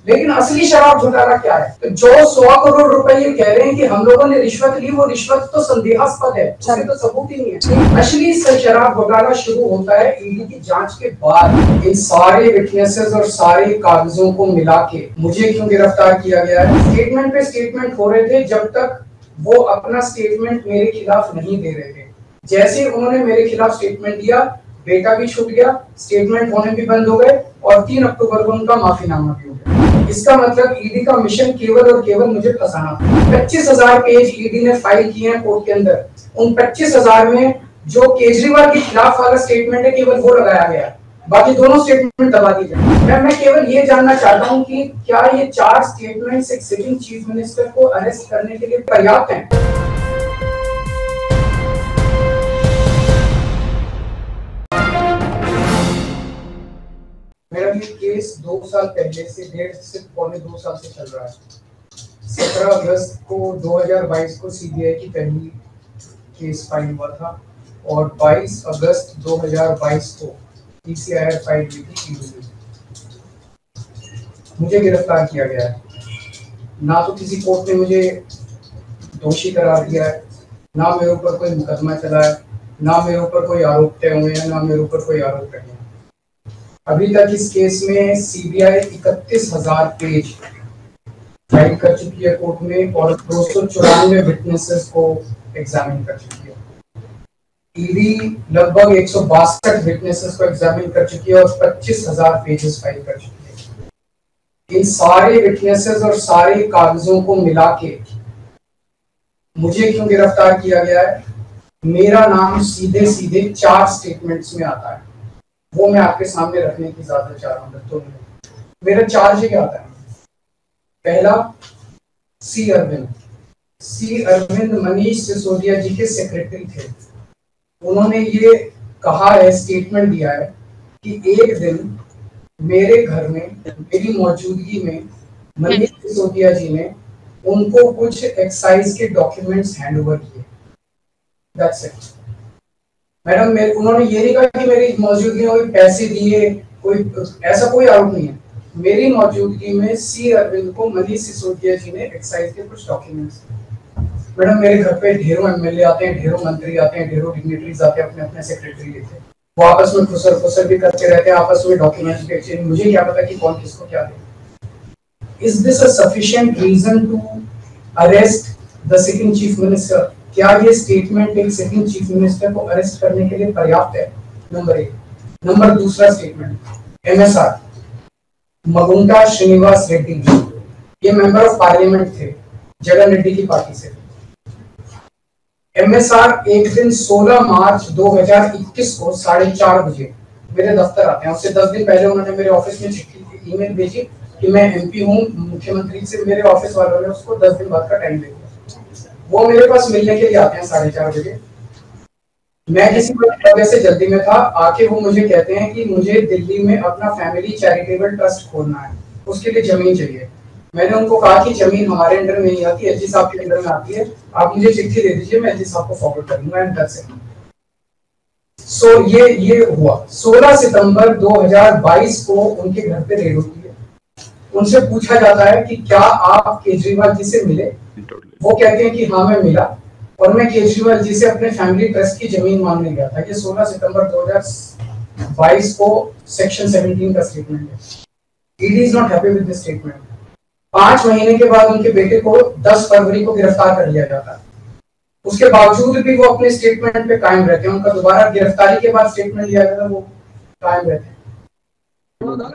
लेकिन असली शराब घोटाला क्या है? तो जो 100 करोड़ रुपए ये कह रहे हैं कि हम लोगों ने रिश्वत ली, वो रिश्वत तो संदेहास्पद है, उसके तो सबूत ही नहीं है। असली शराब घोटाला शुरू होता है ईडी की जांच के बाद। इन सारे विटनेसेस और सारे कागजों को मिला के मुझे क्यों गिरफ्तार किया गया है? स्टेटमेंट पे स्टेटमेंट हो रहे थे जब तक वो अपना स्टेटमेंट मेरे खिलाफ नहीं दे रहे थे। जैसे उन्होंने मेरे खिलाफ स्टेटमेंट दिया, बेटा भी छूट गया, स्टेटमेंट होने भी बंद हो गए और 3 अक्टूबर को उनका माफीनामा भी हो गया। इसका मतलब ईडी का मिशन केवल और केवल मुझे फंसाना था। 25,000 पेज ईडी ने फाइल किए हैं कोर्ट के अंदर। उन 25,000 में जो केजरीवाल के खिलाफ वाला स्टेटमेंट है केवल वो लगाया गया, बाकी दोनों स्टेटमेंट दबा दी जाए। मैं केवल ये जानना चाहता हूँ कि क्या ये 4 स्टेटमेंट्स एक सिटिंग चीफ मिनिस्टर को अरेस्ट करने के लिए पर्याप्त हैं? मेरा ये केस 2 साल पहले से 1.5 से पौने 2 साल से चल रहा है। 17 अगस्त को 2022 को सीबीआई की पहली केस फाइल हुआ था और 22 अगस्त 2022 को पीसीआईआर फाइल हुई थी। मुझे गिरफ्तार किया गया है। ना तो किसी कोर्ट ने मुझे दोषी करार दिया है, ना मेरे ऊपर कोई मुकदमा चला है, ना मेरे ऊपर कोई आरोप तय हुए हैं, ना मेरे ऊपर कोई आरोप रहे हैं। अभी तक इस केस में सीबीआई 31,000 पेज फाइल कर चुकी है कोर्ट में और 294 विटनेसेस को एग्जामिन कर चुकी है। ईडी लगभग 162 विटनेसेस को एग्जामिन कर चुकी है और 25,000 पेजेस फाइल कर चुकी है। इन सारे विटनेसेस और सारे कागजों को मिला के मुझे क्यों गिरफ्तार किया गया है? मेरा नाम सीधे सीधे 4 स्टेटमेंट्स में आता है, वो मैं आपके सामने रखने की इजाजत चाह रहा हूँ। तो मेरा चार्ज क्या आता है? पहला, सी अरविंद मनीष सिसोदिया जी के सेक्रेटरी थे। उन्होंने ये कहा है, स्टेटमेंट दिया है कि एक दिन मेरे घर में मेरी मौजूदगी में मनीष सिसोदिया जी ने उनको कुछ एक्साइज के डॉक्यूमेंट्स हैंड ओवर किए। That's it madam. उन्होंने ये नहीं कहा कि मेरी मौजूदगी में कोई पैसे दिए, कोई ऐसा कोई आरोप नहीं है। मेरी मौजूदगी में सी अरविंद को मनीष सिसोदिया जी ने एक्साइज के कुछ डॉक्यूमेंट्स। मैडम, मेरे घर पे ढेरों एमएलए आते हैं, ढेरों मंत्री आते हैं, ढेरों डिग्निटरीज आते हैं, अपने अपने सेक्रेटरी लेते हैं, वो आपस में खुसर भी करते रहते हैं, आपस में डॉक्यूमेंट्स भी एक्सचेंज। मुझे क्या पता कि कौन किसको क्या दे। Is this a sufficient reason to arrest the sitting chief minister? क्या ये स्टेटमेंट एक सिटिंग चीफ मिनिस्टर को अरेस्ट करने के लिए पर्याप्त है? नंबर 1। नंबर दूसरा स्टेटमेंट, एमएसआर मगुंटा श्रीनिवास रेड्डी, ये मेंबर ऑफ पार्लियामेंट थे, जगन रेड्डी की पार्टी से। एमएसआर एक दिन 16 मार्च 2021 को 4:30 बजे मेरे दफ्तर आते हैं। उससे 10 दिन पहले उन्होंने मेरे ऑफिस में चिट्ठी ईमेल भेजी कि मैं एमपी हूँ, मुख्यमंत्री से मेरे ऑफिस वालों ने उसको 10 दिन बाद का टाइम दे दिया। वो मेरे पास मिलने के लिए आते हैं 4:30 बजे। मैं किसी वजह से जल्दी में था, आके वो मुझे कहते हैं कि मुझे दिल्ली में अपना फैमिली चैरिटेबल ट्रस्ट खोलना है, उसके लिए जमीन चाहिए। मैंने उनको कहा कि जमीन हमारे अंडर में नहीं आती, एलजी साहब के अंडर में आती है, आप मुझे चिट्ठी दे दीजिए, मैं एलजी साहब को फॉरवर्ड कर दूंगा। And that's it. सो ये हुआ। 16 सितंबर 2022 को उनके घर पे रेड होती है। उनसे पूछा जाता है कि क्या आप केजरीवाल जी से मिले? वो कहते हैं कि हाँ मैं मिला और मैं केजरीवाल जी से अपने फैमिली ट्रस्ट की जमीन मांगने गया था। ये 16 सितंबर 2022 को सेक्शन 17 का स्टेटमेंट है। ED is not happy with this statement. 5 महीने के बाद उनके बेटे को 10 फरवरी को गिरफ्तार कर लिया जाता है। उसके बावजूद भी वो अपने स्टेटमेंट पे कायम रहते हैं। उनका दोबारा गिरफ्तारी के बाद स्टेटमेंट लिया गया था, वो कायम रहते हैं।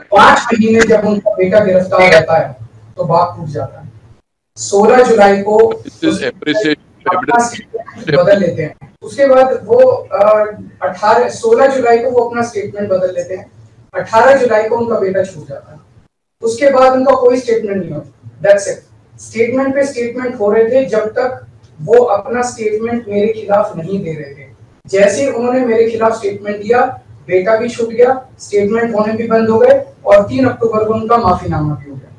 5 महीने जब उनका बेटा गिरफ्तार रहता है तो बात टूट जाता है। 16 जुलाई को बदल लेते हैं। उसके बाद वो 16 जुलाई को वो अपना स्टेटमेंट बदल लेते हैं। 18 जुलाई को उनका बेटा छूट जाता है। उसके बाद उनका कोई स्टेटमेंट नहीं होता। That's it. स्टेटमेंट पे स्टेटमेंट हो रहे थे जब तक वो अपना स्टेटमेंट मेरे खिलाफ नहीं दे रहे थे। जैसे उन्होंने मेरे खिलाफ स्टेटमेंट दिया, बेटा भी छूट गया, स्टेटमेंट होने भी बंद हो गए और 3 अक्टूबर को उनका माफीनामा भी हो गया।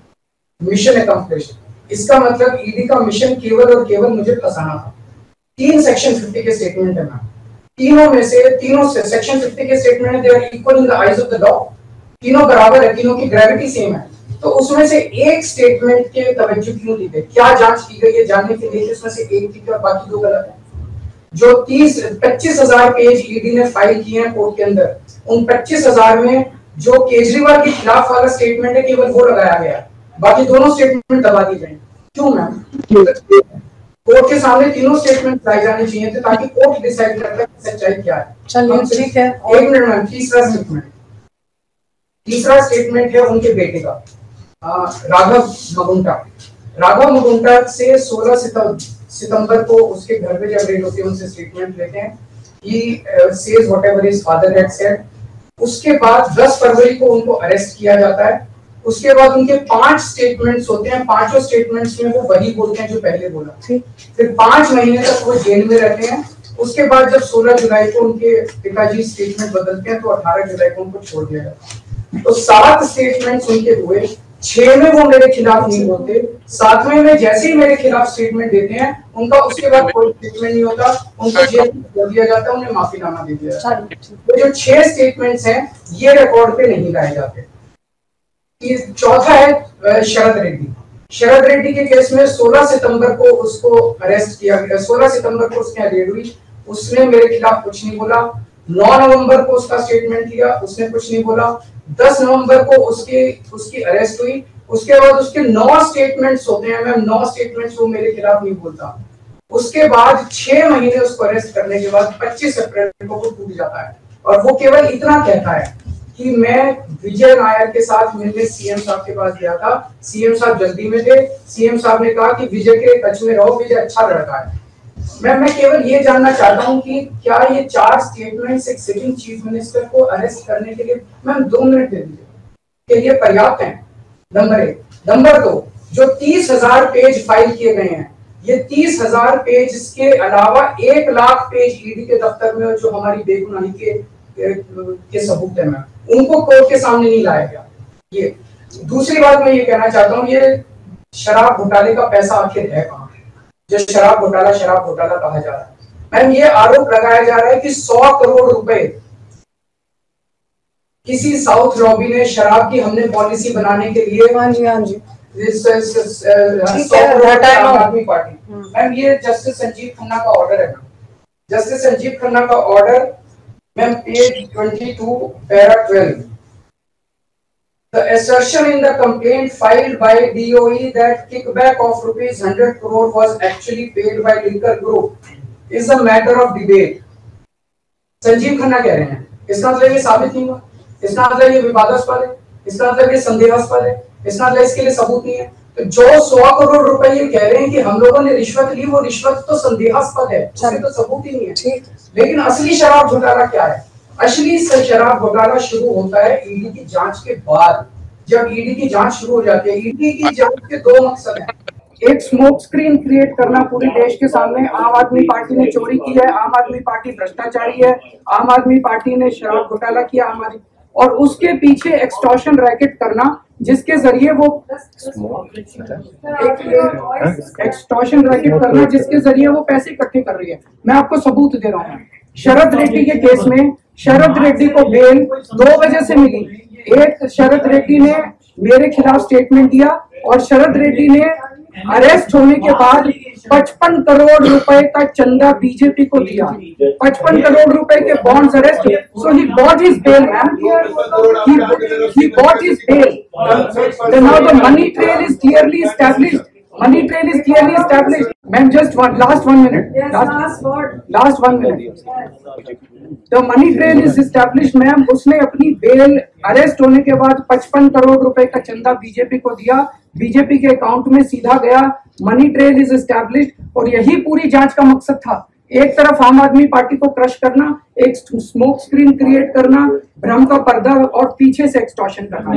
Mission accomplished. इसका मतलब ईडी का मिशन केवल और केवल मुझे फंसाना था। 3 सेक्शन 50 के स्टेटमेंट है। तीनों सेक्शन 50 के स्टेटमेंट है, they are equal in the eyes of the law. तीनों बराबर है, तीनों की ग्रेविटी सेम है। तो उसमें से एक स्टेटमेंट के तवज्जो क्यों दी गई, क्या जांच की गई है जानने के लिए उसमें से एक ठीक है बाकी दो गलत है। जो 25,000 पेज ईडी ने फाइल किए हैं कोर्ट के अंदर, उन 25,000 में जो केजरीवाल के खिलाफ वाला स्टेटमेंट है केवल वो लगाया गया, बाकी दोनों स्टेटमेंट दबा दी गई। क्यों मैम? कोर्ट के सामने तीनों स्टेटमेंट लाई जाने चाहिए थे ताकि कोर्ट डिसाइड कर ले सच्चाई क्या है। चलिए ठीक है। एक मिनट मैम, तीसरा स्टेटमेंट है उनके बेटे का, राघव मगुंटा से 16 सितंबर को उसके घर पे जब रेड होती है उनसे स्टेटमेंट लेते हैं, he says whatever his father had said। उसके बाद 10 फरवरी को उनको अरेस्ट किया जाता है। उसके बाद उनके 5 स्टेटमेंट्स होते हैं, पांचों स्टेटमेंट्स में वो वही बोलते हैं जो पहले बोला। फिर 5 महीने तक वो जेल में रहते हैं। उसके बाद जब 16 जुलाई को उनके पिताजी स्टेटमेंट बदलते हैं तो 18 जुलाई को उनको छोड़ दिया जाता है। तो 7 स्टेटमेंट्स उनके हुए, 6 में वो मेरे खिलाफ नहीं बोलते, 7वें में जैसे ही मेरे खिलाफ स्टेटमेंट देते हैं उनका उसके बाद कोई स्टेटमेंट नहीं होता, उनको जेल कर दिया जाता है, उन्हें माफीनामा दे दिया जाता है। तो जो 6 स्टेटमेंट्स हैं ये रिकॉर्ड पे नहीं लाए जाते। चौथा है शरद रेड्डी के केस में 16 सितंबर को उसको अरेस्ट किया गया, 16 सितंबर को उसकी रेड हुई, उसने मेरे खिलाफ कुछ नहीं बोला। 9 नवंबर को उसका स्टेटमेंट लिया, उसने कुछ नहीं बोला। 10 नवंबर को उसकी अरेस्ट हुई। उसके बाद उसके 9 स्टेटमेंट्स होते हैं मैम, 9 स्टेटमेंट्स वो मेरे खिलाफ नहीं बोलता। उसके बाद 6 महीने उसको अरेस्ट करने के बाद 25 अप्रैल को वो टूट जाता है और वो केवल इतना कहता है कि मैं विजय नायर के साथ मिलने सीएम साहब के पास गया था, सीएम साहब जल्दी में थे, सीएम साहब ने कहा कि विजय के टच में रहो, विजय अच्छा लड़का है। मैं केवल ये जानना चाहता हूं कि क्या ये 4 स्टेटमेंट्स एक सिटिंग चीफ मिनिस्टर को अरेस्ट करने के लिए, मैम 2 मिनट दे दीजिए, कि ये पर्याप्त है? नंबर 1। नंबर 2, जो 30,000 पेज फाइल किए गए हैं, ये 30,000 पेज के अलावा 1 लाख पेज ईडी के दफ्तर में जो हमारी बेगुनाही के सबूत है मैम, उनको कोर्ट के सामने नहीं लाया गया। ये दूसरी बात मैं ये कहना चाहता हूँ, ये शराब घोटाले का पैसा आखिर है कहाँ, जो शराब घोटाला कहा जा रहा है। मैम ये आरोप लगाया जा रहा है कि 100 करोड़ रुपए किसी साउथ लॉबी ने शराब की हमने पॉलिसी बनाने के लिए, हाँ जी आम आदमी पार्टी, मैम ये जस्टिस संजीव खन्ना का ऑर्डर है। जस्टिस संजीव खन्ना का order ma'am page 22 para 12, the assertion in the complaint filed by DOE that kickback of ₹100 crore was actually paid by Liquor Group is a matter of debate। Sanjeev Khanna कह रहे हैं, इसका मतलब ये साबित नहीं हुआ, इसका मतलब ये विवादास्पद है, इसका मतलब ये संदेहास्पद है, इसका मतलब इसके लिए सबूत नहीं है। तो जो 100 करोड़ रुपए ये कह रहे हैं कि हम लोगों ने रिश्वत ली, वो रिश्वत तो संदेहास्पद है, उसमें तो सबूत ही नहीं है। लेकिन असली शराब घोटाला क्या है? असली शराब घोटाला शुरू होता है ईडी की जांच के बाद। जब ईडी की जांच शुरू हो जाती है, ईडी की जांच के 2 मकसद हैं। एक स्मोक स्क्रीन क्रिएट करना पूरे देश के सामने, आम आदमी पार्टी ने चोरी की है, आम आदमी पार्टी भ्रष्टाचारी है, आम आदमी पार्टी ने शराब घोटाला किया, और उसके पीछे एक्सटॉर्शन रैकेट करना जिसके जरिए वो एक्सटॉर्शन रैकेट करना जिसके जरिए वो पैसे इकट्ठे कर रही है। मैं आपको सबूत दे रहा हूँ। शरद रेड्डी के केस में शरद रेड्डी को बेल 2 वजह से मिली। एक, शरद रेड्डी ने मेरे खिलाफ स्टेटमेंट दिया और शरद रेड्डी ने अरेस्ट होने के बाद 55 करोड़ रुपए का चंदा बीजेपी को दिया, 55 करोड़ रुपए के bonds arrest. So he bought his bail ma'am, he bought his bail। Now the money trail is clearly established। Money trail is clearly established। Ma'am, just last 1 minute। Last 1 minute। The money trail is established, ma'am. उसने अपनी bell arrest होने के बाद 55 करोड़ रुपए का चंदा BJP को दिया, बीजेपी के अकाउंट में सीधा गया। मनी ट्रेल इज एस्टैब्लिश्ड और यही पूरी जांच का मकसद था। एक तरफ आम आदमी पार्टी को क्रश करना, एक स्मोक स्क्रीन क्रिएट करना, भ्रम का पर्दा और पीछे से एक्सटॉर्शन करना।